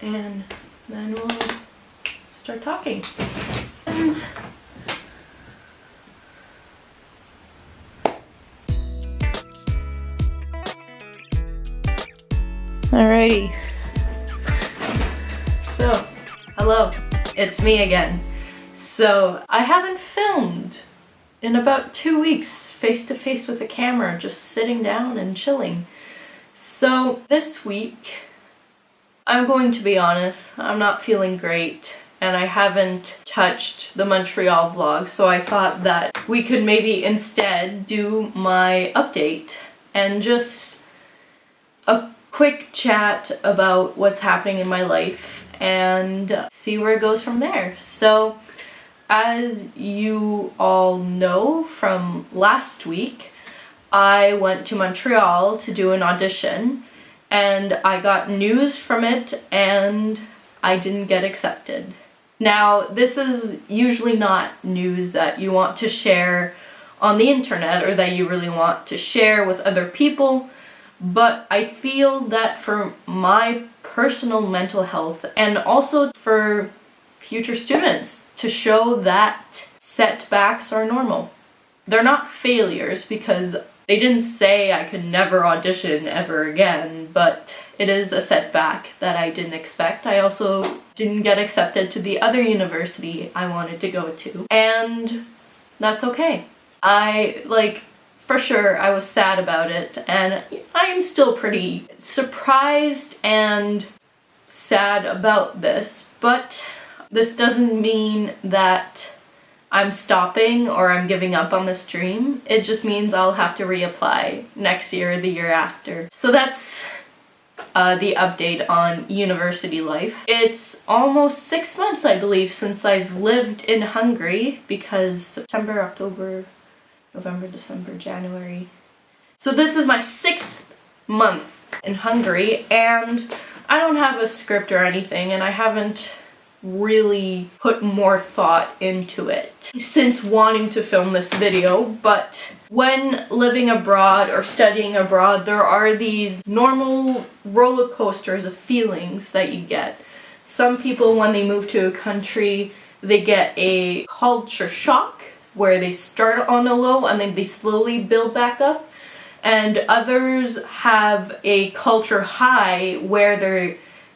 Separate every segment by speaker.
Speaker 1: and then we'll start talking. Alrighty. So, hello, it's me again. So, I haven't filmed in about 2 weeks face to face with a camera, just sitting down and chilling. So, this week, I'm going to be honest, I'm not feeling great, and I haven't touched the Montreal vlog, so I thought that we could maybe instead do my update and just a quick chat about what's happening in my life and see where it goes from there. So, as you all know from last week, I went to Montreal to do an audition, and I got news from it and I didn't get accepted. Now, this is usually not news that you want to share on the internet or that you really want to share with other people, but I feel that for my personal mental health and also for future students to show that setbacks are normal. They're not failures because they didn't say I could never audition ever again, but it is a setback that I didn't expect. I also didn't get accepted to the other university I wanted to go to, and that's okay. For sure, I was sad about it, and I'm still pretty surprised and sad about this, but this doesn't mean that I'm stopping or I'm giving up on this dream. It just means I'll have to reapply next year or the year after. So that's the update on university life. It's almost 6 months, I believe, since I've lived in Hungary, because September, October, November, December, January. So this is my 6th month in Hungary, and I don't have a script or anything, and I haven't really put more thought into it since wanting to film this video. But when living abroad or studying abroad, there are these normal roller coasters of feelings that you get. Some people, when they move to a country, they get a culture shock where they start on a low and then they slowly build back up, and others have a culture high where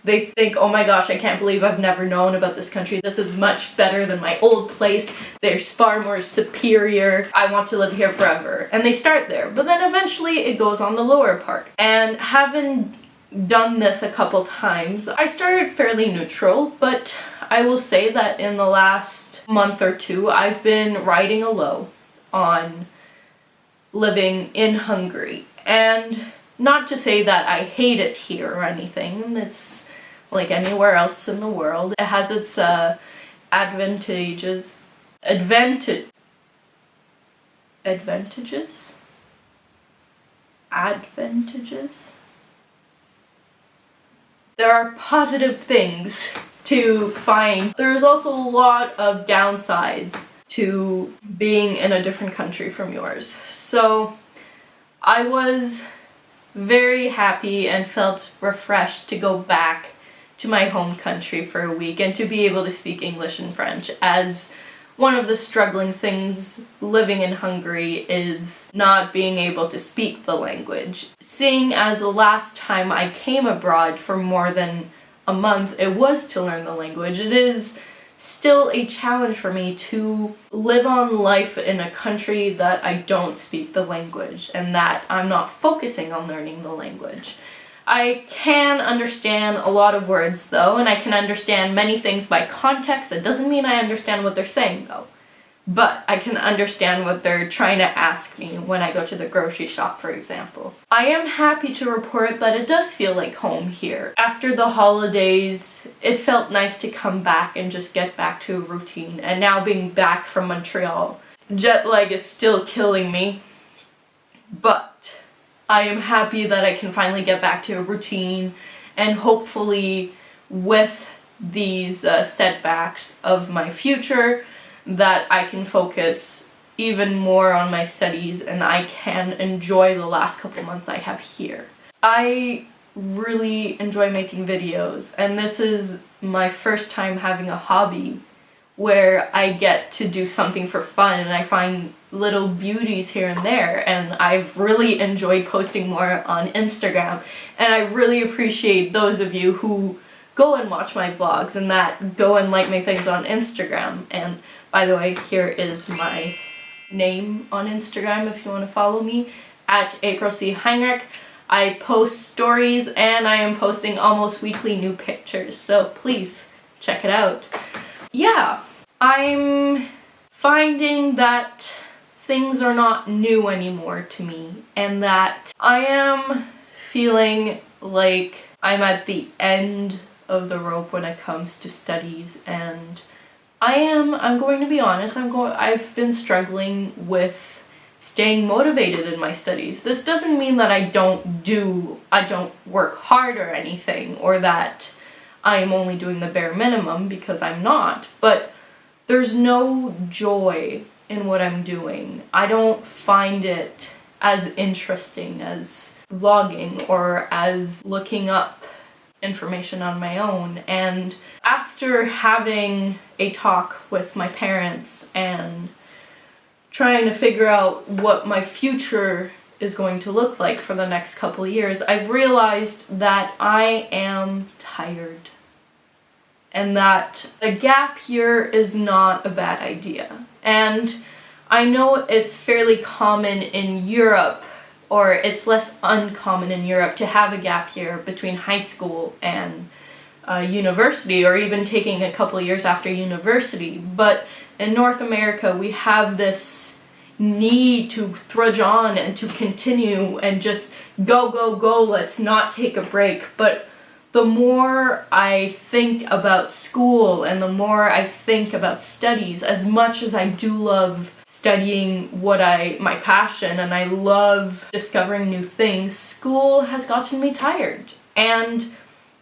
Speaker 1: they think, oh my gosh, I can't believe I've never known about this country. This is much better than my old place. There's far more superior. I want to live here forever. And they start there. But then eventually it goes on the lower part. And having done this a couple times, I started fairly neutral, but I will say that in the last month or two, I've been riding a low on living in Hungary. And not to say that I hate it here or anything. It's like anywhere else in the world. It has its advantages. Advantages? There are positive things to find. There's also a lot of downsides to being in a different country from yours. So I was very happy and felt refreshed to go back to my home country for a week and to be able to speak English and French, as one of the struggling things living in Hungary is not being able to speak the language. Seeing as the last time I came abroad for more than a month, it was to learn the language. It is still a challenge for me to live on life in a country that I don't speak the language and that I'm not focusing on learning the language. I can understand a lot of words though, and I can understand many things by context. It doesn't mean I understand what they're saying though. But I can understand what they're trying to ask me when I go to the grocery shop, for example. I am happy to report that it does feel like home here. After the holidays, it felt nice to come back and just get back to a routine. And now being back from Montreal, jet lag is still killing me. But I am happy that I can finally get back to a routine, and hopefully with these setbacks of my future, that I can focus even more on my studies and I can enjoy the last couple months I have here. I really enjoy making videos, and this is my first time having a hobby where I get to do something for fun and I find little beauties here and there, and I've really enjoyed posting more on Instagram, and I really appreciate those of you who go and watch my vlogs and that go and like my things on Instagram. And by the way, here is my name on Instagram if you want to follow me, at April C. Heinrich. I post stories and I am posting almost weekly new pictures, so please check it out. Yeah, I'm finding that things are not new anymore to me, and that I am feeling like I'm at the end of the rope when it comes to studies, and I'm going to be honest, I've been struggling with staying motivated in my studies. This doesn't mean that I don't work hard or anything, or that I'm only doing the bare minimum, because I'm not, but there's no joy in what I'm doing. I don't find it as interesting as vlogging or as looking up information on my own. And after having a talk with my parents and trying to figure out what my future is going to look like for the next couple of years, I've realized that I am tired, and that a gap year is not a bad idea. And I know it's fairly common in Europe, or it's less uncommon in Europe, to have a gap year between high school and university, or even taking a couple of years after university. But in North America, we have this need to trudge on and to continue and just go, go, go, let's not take a break. But the more I think about school and the more I think about studies, as much as I do love studying my passion, and I love discovering new things, school has gotten me tired. And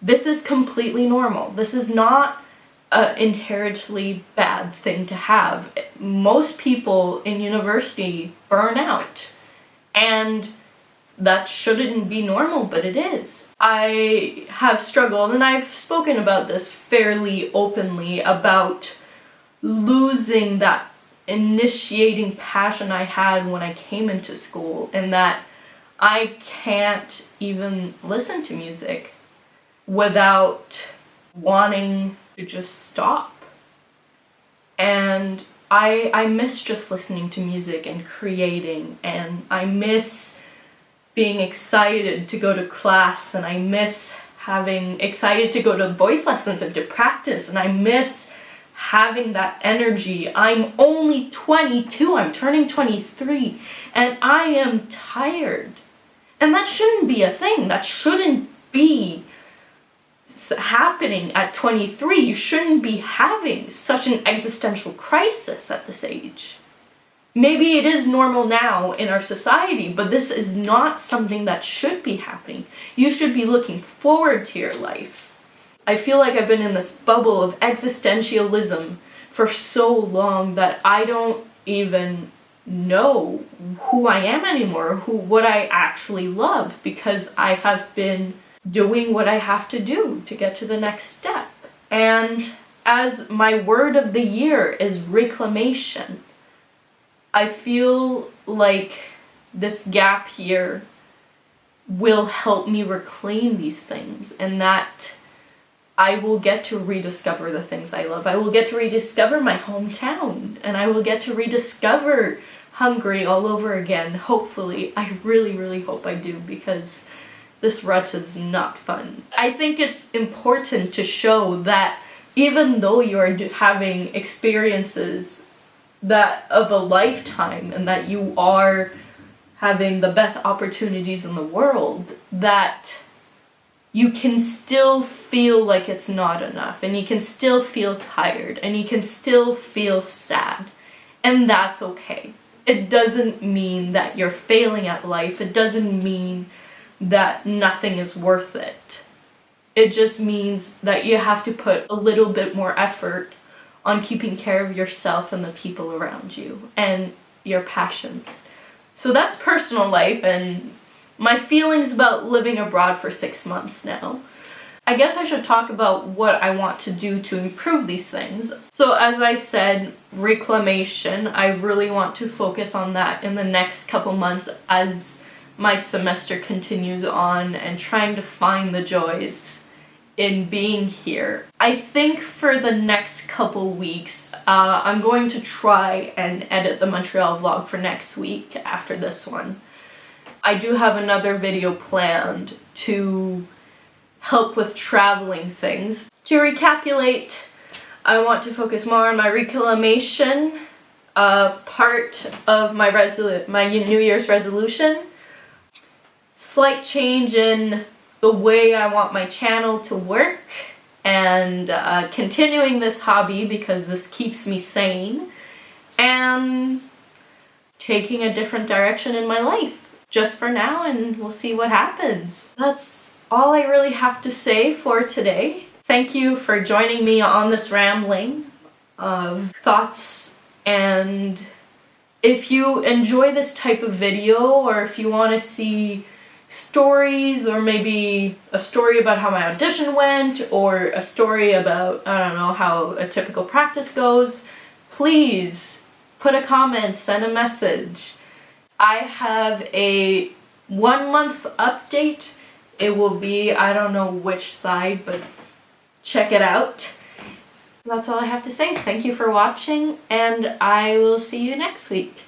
Speaker 1: this is completely normal. This is not an inherently bad thing to have. Most people in university burn out, and that shouldn't be normal, but it is. I have struggled, and I've spoken about this fairly openly, about losing that initiating passion I had when I came into school, and that I can't even listen to music without wanting to just stop. And I miss just listening to music and creating, and I miss being excited to go to class, and I miss excited to go to voice lessons and to practice, and I miss having that energy. I'm only 22, I'm turning 23, and I am tired. And that shouldn't be a thing. That shouldn't be happening at 23. You shouldn't be having such an existential crisis at this age. Maybe it is normal now in our society, but this is not something that should be happening. You should be looking forward to your life. I feel like I've been in this bubble of existentialism for so long that I don't even know who I am anymore, what I actually love, because I have been doing what I have to do to get to the next step. And as my word of the year is reclamation, I feel like this gap year will help me reclaim these things, and that I will get to rediscover the things I love. I will get to rediscover my hometown, and I will get to rediscover Hungary all over again, hopefully. I really, really hope I do, because this rut is not fun. I think it's important to show that even though you are having experiences that of a lifetime, and that you are having the best opportunities in the world, that you can still feel like it's not enough, and you can still feel tired, and you can still feel sad, and that's okay. It doesn't mean that you're failing at life. It doesn't mean that nothing is worth it. It just means that you have to put a little bit more effort on keeping care of yourself and the people around you and your passions. So that's personal life, and my feelings about living abroad for 6 months now. I guess I should talk about what I want to do to improve these things. So as I said, reclamation, I really want to focus on that in the next couple months as my semester continues on and trying to find the joys in being here. I think for the next couple weeks, I'm going to try and edit the Montreal vlog for next week after this one. I do have another video planned to help with traveling things. To recapitulate, I want to focus more on my reclamation part of my New Year's resolution. Slight change in the way I want my channel to work, and continuing this hobby because this keeps me sane, and taking a different direction in my life just for now, and we'll see what happens. That's all I really have to say for today. Thank you for joining me on this rambling of thoughts, and if you enjoy this type of video, or if you want to see stories, or maybe a story about how my audition went, or a story about, I don't know, how a typical practice goes, please put a comment, send a message. I have a 1-month update. It will be, I don't know which side, but check it out. That's all I have to say. Thank you for watching, and I will see you next week.